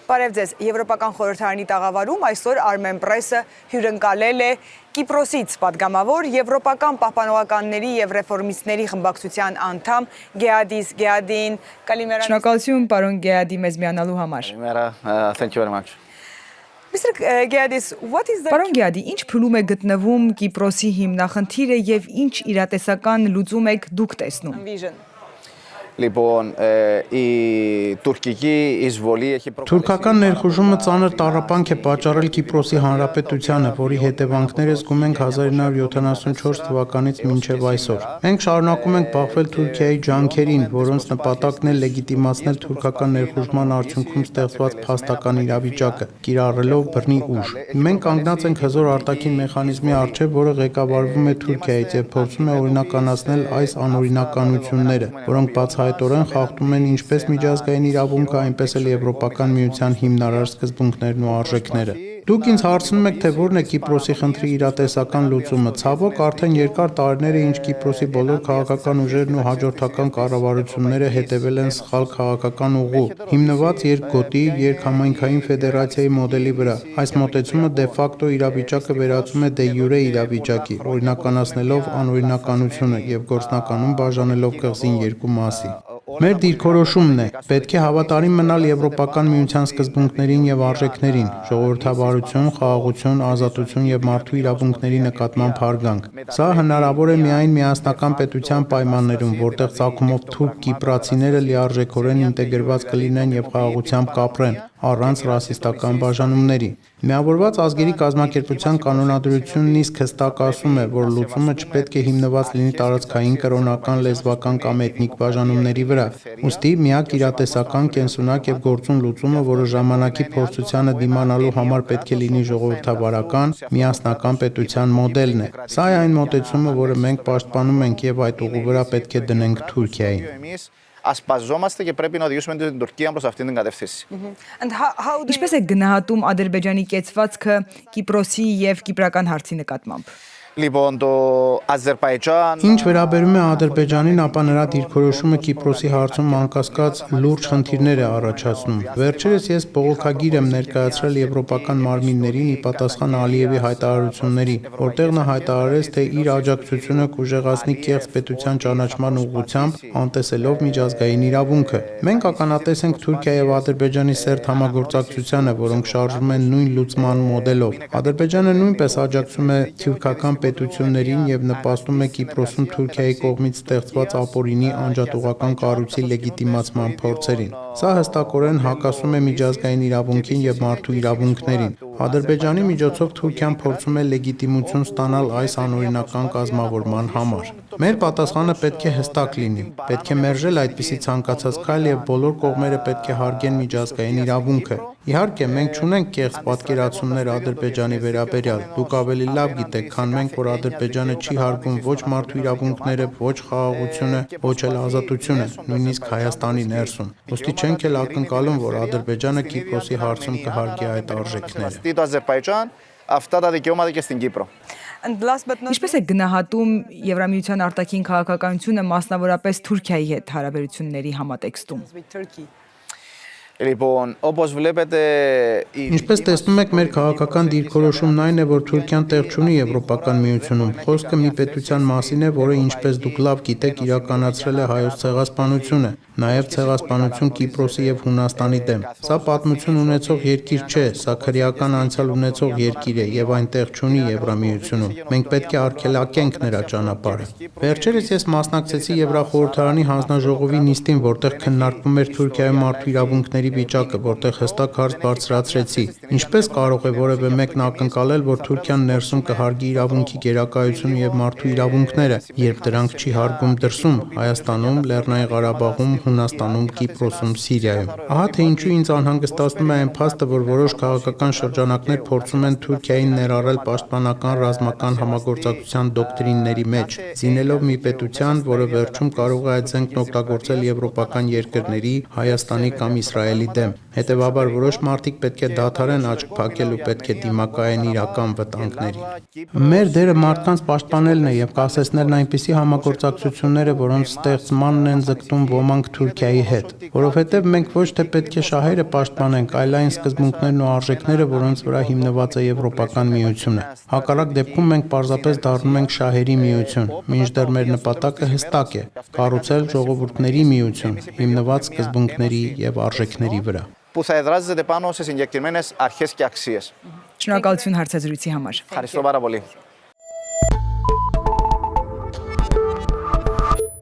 Բարև ձեզ, Եվրոպական խորհրդարանի տաղավարում այսօր Armen Press-ը հյուրընկալել է Կիպրոսից պատգամավոր Եվրոպական պահպանողականների եւ ռեֆորմիստների խմբակցության անդամ Գեադիս Գեադին Կալիմերա։ Շնորհակալություն պարոն Գեադի մեզ միանալու համար։ Thank you very much. Mr. Geadis, what is the Պարոն Գեադի, ինչ փուլում է գտնվում Կիպրոսի հիմնախնդիրը եւ ինչ իրատեսական լուծում եք դուք տեսնում։ Λοιπόν, η τουρκική εισβολή έχει Թուրքական ներխուժումը ծանր տառապանք է պատճառել Կիպրոսի հանրապետությանը, որի հետևանքները զգում ենք 1974 թվականից մինչև այսօր։ Մենք շարունակում ենք բախվել Թուրքիայի ջանքերին, որոնց նպատակն է լեգիտիմացնել թուրքական ներխուժման արդյունքում ստեղծված փաստական իրավիճակը, կիրառելով բռնի ուժ։ Մենք կանգնած ենք հզոր արտաքին մեխանիզմի առջև, որը ղեկավարվում է Թուրքիայից եւ փորձում է օրինականացնել այս անօրինականությունները, որոնք բացահայտորեն խախտում են ինչպես միջազգային իրավունքը, այնպես էլ Եվրոպական միության հիմնարար սկզբունքներն ու արժեքները։ Դուք ինձ հարցնում եք, թե որն է Կիպրոսի խնդրի իրատեսական լուծումը։ Ցավոք, արդեն երկար տարիներ է, ինչ Կիպրոսի բոլոր քաղաքական ուժերն ու հաջորդական կառավարությունները հետևել են սխալ քաղաքական ուղու, հիմնված երկգոտի, երկհամայնքային ֆեդերացիայի մոդելի վրա։ Այս մոտեցումը դե ֆակտո իրավիճակը վերածում է դե յուրե իրավիճակի, օրինականացնելով անօրինականությունը եւ գործնականում բաժանելով կղզին երկու մասի։ Մեր դիրքորոշումն է, պետք է հավատարիմ մնալ Եվրոպական միության սկզբունքներին եւ արժեքներին, ժողովրդավարություն, խաղաղություն, ազատություն եւ մարդու իրավունքների նկատմամբ հարգանք։ Սա հնարավոր է միայն միասնական պետության պայմաններում, որտեղ ցակումով թուրք կիպրացիները լիարժեքորեն ինտեգրված կլինեն եւ խաղաղությամբ կապրեն, առանց ռասիստական բաժանումների։ Միավորված ազգերի կազմակերպության կանոնադրությունն իսկ հստակ ասում է, որ լուծումը չպետք է հիմնված լինի տարածքային, կրոնական, լեզվական կամ էթնիկ բաժանումների վրա։ Ուստի միակ իրատեսական, կենսունակ եւ գործուն լուծումը, որը ժամանակի փորձությանը դիմանալու համար պետք է լինի ժողովրդավարական, միասնական պետության մոդելն է։ Սա է այն մոտեցումը, որը մենք պաշտպանում ենք եւ այդ ուղու վրա պետք է դնենք Թուրքիային։ Ασπαζόμαστε και πρέπει να οδηγήσουμε την Τουρκία προς αυτήν την κατεύθυνση. Ինչպես է գնահատում Ադրբեջանի կեցվածքը Կիպրոսի եւ կիպրական հարցի նկատմամբ։ Λοιπόν, το Αζερբαϊջան Ինչ վերաբերում է Ադրբեջանին, ապա նրա դիրքորոշումը Կիպրոսի հարցում անկասկած լուրջ խնդիրներ է առաջացնում։ Վերջերս ես բողոքագիր եմ ներկայացրել եվրոպական մարմիններին ի պատասխան Ալիևի հայտարարությունների, որտեղ նա հայտարարեց, թե իր աջակցությունը կուժեղացնի կեղծ պետության ճանաչման ուղղությամբ, անտեսելով միջազգային իրավունքը։ Մենք ականատես ենք Թուրքիա եւ Ադրբեջանի սերտ համագործակցությանը, որոնք շարժվում են նույն լուծման մոդելով։ Ադրբեջանը նույնպես աջակցում է թուրքական պետություններին եւ նպաստում է Կիպրոսում Թուրքիայի կողմից ստեղծված ապօրինի անջատողական կառույցի լեգիտիմացման փորձերին։ Սա հստակորեն հակասում է միջազգային իրավունքին եւ մարդու իրավունքներին։ Ադրբեջանի միջոցով Թուրքիան փորձում է լեգիտիմություն ստանալ այս անօրինական կազմավորման համար։ Մեր պատասխանը պետք է հստակ լինի։ Պետք է մերժել այդպիսի ցանկացած քայլ եւ բոլոր կողմերը պետք է հարգեն միջազգային իրավունքը։ Իհարկե, մենք չունենք կեղծ պատկերացումներ Ադրբեջանի վերաբերյալ։ Դուք ավելի լավ գիտեք, քան մենք, որ Ադրբեջանը չի հարգում ոչ մարդու իրավունքները, ոչ խաղաղությունը, ոչ էլ ազատությունը, նույնիսկ Հայաստանի ներսում։ Ոստի չենք էլ ակնկալում, որ Ադրբեջանը Կիպրոսի հարցում կհարգի այդ արժեքները։ Το Αζερբαϊջան αυτά τα δικαιώματα και στην Κύπρο. Ինչպես է գնահատում Եվրամիության արտաքին քաղաքականությունը մասնավորապես Թուրքիայի հետ հարաբերությունների համատեքստում։ Λοιπόν, όπως βλέπετε, Ինչպես տեսնում եք, մեր քաղաքական դիրքորոշումն այն է, որ Թուրքիան տեղ չունի Եվրոպական միությունում։ Խոսքը մի պետության մասին է, որը, ինչպես դուք լավ գիտեք, իրականացրել է հայոց ցեղասպանությունը, նաև ցեղասպանություն Կիպրոսի եւ Հունաստանի դեմ։ Սա պատմություն ունեցող երկիր չէ, սա քրեական անցյալ ունեցող երկիր է եւ այնտեղ չունի Եվրամիությունում։ Մենք պետք է արգելակենք նրա ճանապարհը։ Վերջերս ես մասնակցեցի Եվրախորհրդարանի հանձնաժողովի նիստին, որտեղ քննարկվում էր Թուրքիայում մարդու իրավունքների վիճակը, որտեղ հստակ հարց բարձրացրեցի. ինչպես կարող է որևէ մեկն ակնկալել, որ Թուրքիան ներսում կհարգի իրավունքի գերակայությունը եւ մարդու իրավունքները, երբ դրանք չի հարգում դրսում, Հայաստանում, Լեռնային Ղարաբաղում, Հունաստանում, Կիպրոսում, Սիրիայում։ Ահա թե ինչու ինձ անհանգստացնում է այն փաստը, որ որոշ քաղաքական շրջանակներ փորձում են Թուրքիային ներառել պաշտպանական ռազմական համագործակցության դոկտրինների մեջ, զինելով մի պետության, որը վերջում կարող է այդ զենքն օգտագործել եվրոպական երկրների, Հայաստանի կամ Իսրայելի դեմ։ Հետևաբար որոշ մարդիկ պետք է դադարեն աչք փակել ու պետք է դիմակայեն իրական վտանգների։ Մեր դերը մարդկանց պաշտպանելն է եւ կասեցնելն այնպիսի համագործակցությունները, որոնց ստեղծմանն են ձգտում ոմանք Թուրքիայի հետ, որովհետեւ մենք ոչ թե պետք է շահերը պաշտպանենք, այլ այն սկզբունքներն ու արժեքները, որոնց վրա հիմնված է Եվրոպական միությունը։ Հակառակ դեպքում մենք պարզապես դառնում ենք շահերի միություն, մինչդեռ մեր նպատակը հստակ է՝ կառուցել ժողովուրդների միություն, հիմնված սկզբունքների եւ արժեքների վրա։ Που θα εδράζεται πάνω σε συγκεκριμένες αρχές και αξίες. Շնորհակալություն հարցազրույցի համար։ Ευχαριστώ πάρα πολύ.